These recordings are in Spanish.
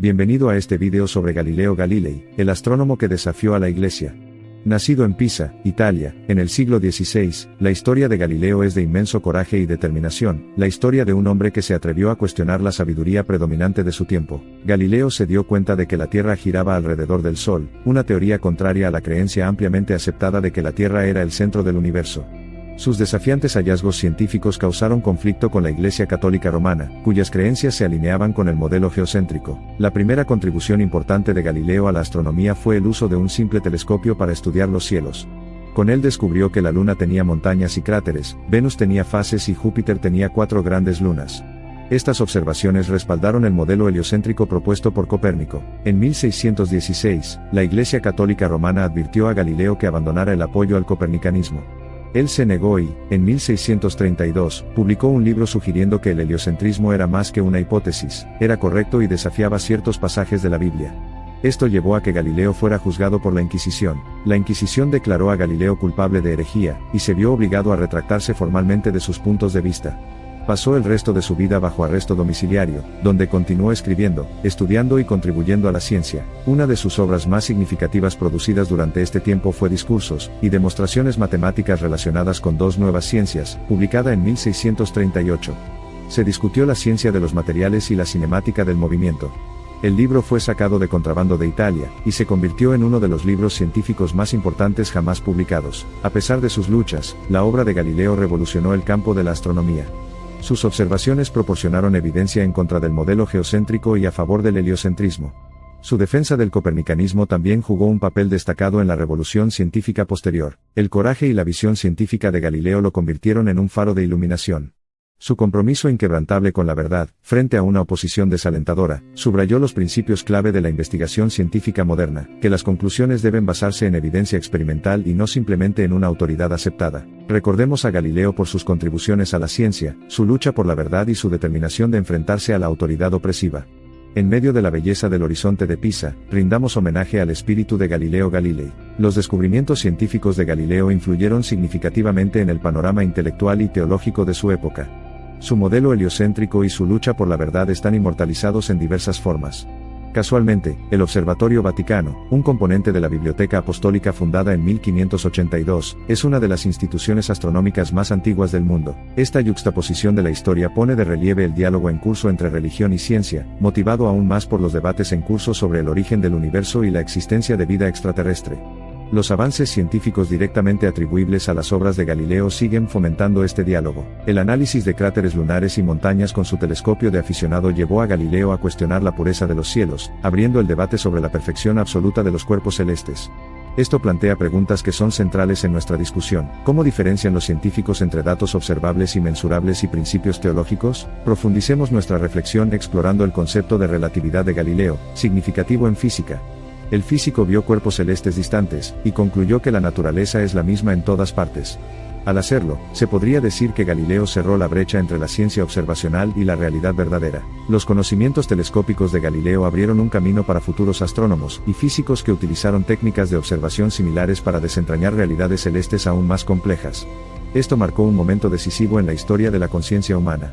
Bienvenido a este video sobre Galileo Galilei, el astrónomo que desafió a la Iglesia. Nacido en Pisa, Italia, en el siglo XVI, la historia de Galileo es de inmenso coraje y determinación, la historia de un hombre que se atrevió a cuestionar la sabiduría predominante de su tiempo. Galileo se dio cuenta de que la Tierra giraba alrededor del Sol, una teoría contraria a la creencia ampliamente aceptada de que la Tierra era el centro del universo. Sus desafiantes hallazgos científicos causaron conflicto con la Iglesia Católica Romana, cuyas creencias se alineaban con el modelo geocéntrico. La primera contribución importante de Galileo a la astronomía fue el uso de un simple telescopio para estudiar los cielos. Con él descubrió que la Luna tenía montañas y cráteres, Venus tenía fases y Júpiter tenía 4 grandes lunas. Estas observaciones respaldaron el modelo heliocéntrico propuesto por Copérnico. En 1616, la Iglesia Católica Romana advirtió a Galileo que abandonara el apoyo al copernicanismo. Él se negó y, en 1632, publicó un libro sugiriendo que el heliocentrismo era más que una hipótesis, era correcto y desafiaba ciertos pasajes de la Biblia. Esto llevó a que Galileo fuera juzgado por la Inquisición. La Inquisición declaró a Galileo culpable de herejía, y se vio obligado a retractarse formalmente de sus puntos de vista. Pasó el resto de su vida bajo arresto domiciliario, donde continuó escribiendo, estudiando y contribuyendo a la ciencia. Una de sus obras más significativas producidas durante este tiempo fue Discursos y demostraciones matemáticas relacionadas con dos nuevas ciencias, publicada en 1638. Se discutió la ciencia de los materiales y la cinemática del movimiento. El libro fue sacado de contrabando de Italia, y se convirtió en uno de los libros científicos más importantes jamás publicados. A pesar de sus luchas, la obra de Galileo revolucionó el campo de la astronomía. Sus observaciones proporcionaron evidencia en contra del modelo geocéntrico y a favor del heliocentrismo. Su defensa del copernicanismo también jugó un papel destacado en la revolución científica posterior. El coraje y la visión científica de Galileo lo convirtieron en un faro de iluminación. Su compromiso inquebrantable con la verdad, frente a una oposición desalentadora, subrayó los principios clave de la investigación científica moderna, que las conclusiones deben basarse en evidencia experimental y no simplemente en una autoridad aceptada. Recordemos a Galileo por sus contribuciones a la ciencia, su lucha por la verdad y su determinación de enfrentarse a la autoridad opresiva. En medio de la belleza del horizonte de Pisa, rindamos homenaje al espíritu de Galileo Galilei. Los descubrimientos científicos de Galileo influyeron significativamente en el panorama intelectual y teológico de su época. Su modelo heliocéntrico y su lucha por la verdad están inmortalizados en diversas formas. Casualmente, el Observatorio Vaticano, un componente de la Biblioteca Apostólica fundada en 1582, es una de las instituciones astronómicas más antiguas del mundo. Esta yuxtaposición de la historia pone de relieve el diálogo en curso entre religión y ciencia, motivado aún más por los debates en curso sobre el origen del universo y la existencia de vida extraterrestre. Los avances científicos directamente atribuibles a las obras de Galileo siguen fomentando este diálogo. El análisis de cráteres lunares y montañas con su telescopio de aficionado llevó a Galileo a cuestionar la pureza de los cielos, abriendo el debate sobre la perfección absoluta de los cuerpos celestes. Esto plantea preguntas que son centrales en nuestra discusión. ¿Cómo diferencian los científicos entre datos observables y mensurables y principios teológicos? Profundicemos nuestra reflexión explorando el concepto de relatividad de Galileo, significativo en física. El físico vio cuerpos celestes distantes, y concluyó que la naturaleza es la misma en todas partes. Al hacerlo, se podría decir que Galileo cerró la brecha entre la ciencia observacional y la realidad verdadera. Los conocimientos telescópicos de Galileo abrieron un camino para futuros astrónomos y físicos que utilizaron técnicas de observación similares para desentrañar realidades celestes aún más complejas. Esto marcó un momento decisivo en la historia de la conciencia humana.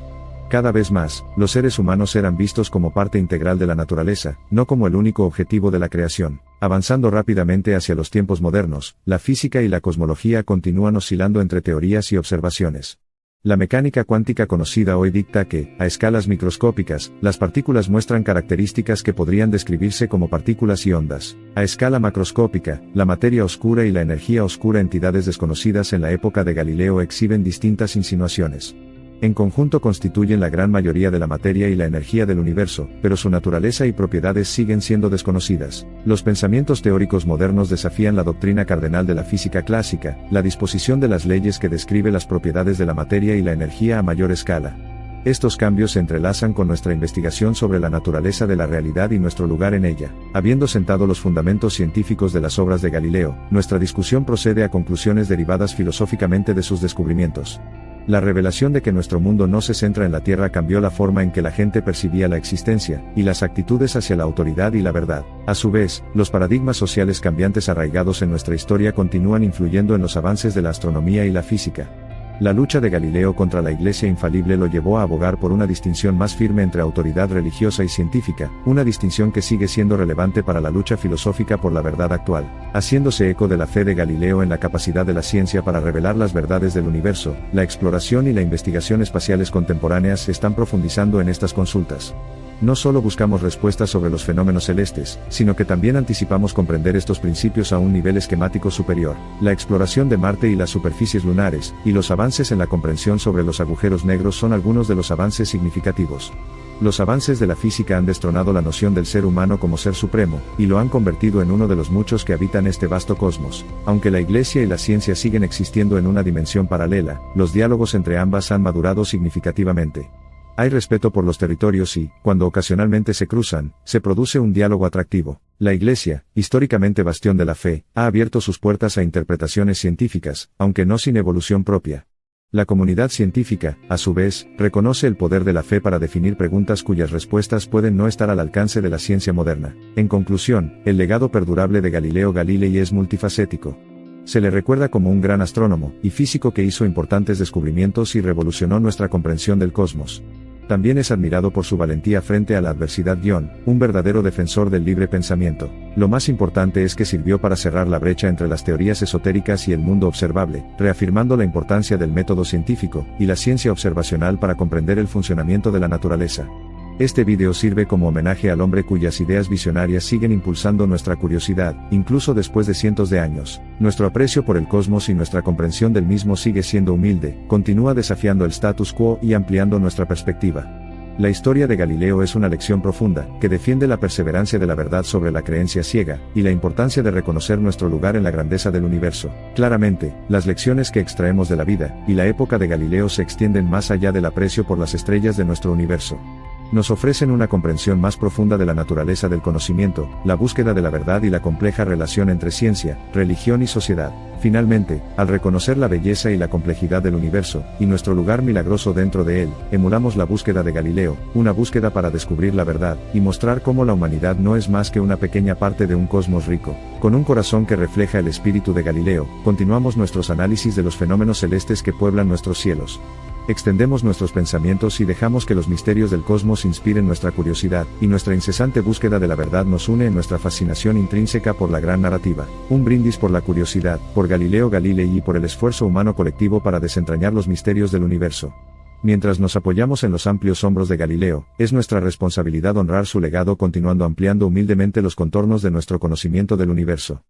Cada vez más, los seres humanos eran vistos como parte integral de la naturaleza, no como el único objetivo de la creación. Avanzando rápidamente hacia los tiempos modernos, la física y la cosmología continúan oscilando entre teorías y observaciones. La mecánica cuántica conocida hoy dicta que, a escalas microscópicas, las partículas muestran características que podrían describirse como partículas y ondas. A escala macroscópica, la materia oscura y la energía oscura, entidades desconocidas en la época de Galileo, exhiben distintas insinuaciones. En conjunto constituyen la gran mayoría de la materia y la energía del universo, pero su naturaleza y propiedades siguen siendo desconocidas. Los pensamientos teóricos modernos desafían la doctrina cardenal de la física clásica, la disposición de las leyes que describe las propiedades de la materia y la energía a mayor escala. Estos cambios se entrelazan con nuestra investigación sobre la naturaleza de la realidad y nuestro lugar en ella. Habiendo sentado los fundamentos científicos de las obras de Galileo, nuestra discusión procede a conclusiones derivadas filosóficamente de sus descubrimientos. La revelación de que nuestro mundo no se centra en la Tierra cambió la forma en que la gente percibía la existencia, y las actitudes hacia la autoridad y la verdad. A su vez, los paradigmas sociales cambiantes arraigados en nuestra historia continúan influyendo en los avances de la astronomía y la física. La lucha de Galileo contra la Iglesia infalible lo llevó a abogar por una distinción más firme entre autoridad religiosa y científica, una distinción que sigue siendo relevante para la lucha filosófica por la verdad actual, haciéndose eco de la fe de Galileo en la capacidad de la ciencia para revelar las verdades del universo. La exploración y la investigación espaciales contemporáneas se están profundizando en estas consultas. No solo buscamos respuestas sobre los fenómenos celestes, sino que también anticipamos comprender estos principios a un nivel esquemático superior. La exploración de Marte y las superficies lunares, y los avances en la comprensión sobre los agujeros negros son algunos de los avances significativos. Los avances de la física han destronado la noción del ser humano como ser supremo, y lo han convertido en uno de los muchos que habitan este vasto cosmos. Aunque la Iglesia y la ciencia siguen existiendo en una dimensión paralela, los diálogos entre ambas han madurado significativamente. Hay respeto por los territorios y, cuando ocasionalmente se cruzan, se produce un diálogo atractivo. La Iglesia, históricamente bastión de la fe, ha abierto sus puertas a interpretaciones científicas, aunque no sin evolución propia. La comunidad científica, a su vez, reconoce el poder de la fe para definir preguntas cuyas respuestas pueden no estar al alcance de la ciencia moderna. En conclusión, el legado perdurable de Galileo Galilei es multifacético. Se le recuerda como un gran astrónomo y físico que hizo importantes descubrimientos y revolucionó nuestra comprensión del cosmos. También es admirado por su valentía frente a la adversidad, un verdadero defensor del libre pensamiento. Lo más importante es que sirvió para cerrar la brecha entre las teorías esotéricas y el mundo observable, reafirmando la importancia del método científico y la ciencia observacional para comprender el funcionamiento de la naturaleza. Este video sirve como homenaje al hombre cuyas ideas visionarias siguen impulsando nuestra curiosidad, incluso después de cientos de años. Nuestro aprecio por el cosmos y nuestra comprensión del mismo sigue siendo humilde, continúa desafiando el status quo y ampliando nuestra perspectiva. La historia de Galileo es una lección profunda, que defiende la perseverancia de la verdad sobre la creencia ciega, y la importancia de reconocer nuestro lugar en la grandeza del universo. Claramente, las lecciones que extraemos de la vida, y la época de Galileo se extienden más allá del aprecio por las estrellas de nuestro universo. Nos ofrecen una comprensión más profunda de la naturaleza del conocimiento, la búsqueda de la verdad y la compleja relación entre ciencia, religión y sociedad. Finalmente, al reconocer la belleza y la complejidad del universo, y nuestro lugar milagroso dentro de él, emulamos la búsqueda de Galileo, una búsqueda para descubrir la verdad, y mostrar cómo la humanidad no es más que una pequeña parte de un cosmos rico. Con un corazón que refleja el espíritu de Galileo, continuamos nuestros análisis de los fenómenos celestes que pueblan nuestros cielos. Extendemos nuestros pensamientos y dejamos que los misterios del cosmos inspiren nuestra curiosidad, y nuestra incesante búsqueda de la verdad nos une en nuestra fascinación intrínseca por la gran narrativa. Un brindis por la curiosidad, por Galileo Galilei y por el esfuerzo humano colectivo para desentrañar los misterios del universo. Mientras nos apoyamos en los amplios hombros de Galileo, es nuestra responsabilidad honrar su legado continuando ampliando humildemente los contornos de nuestro conocimiento del universo.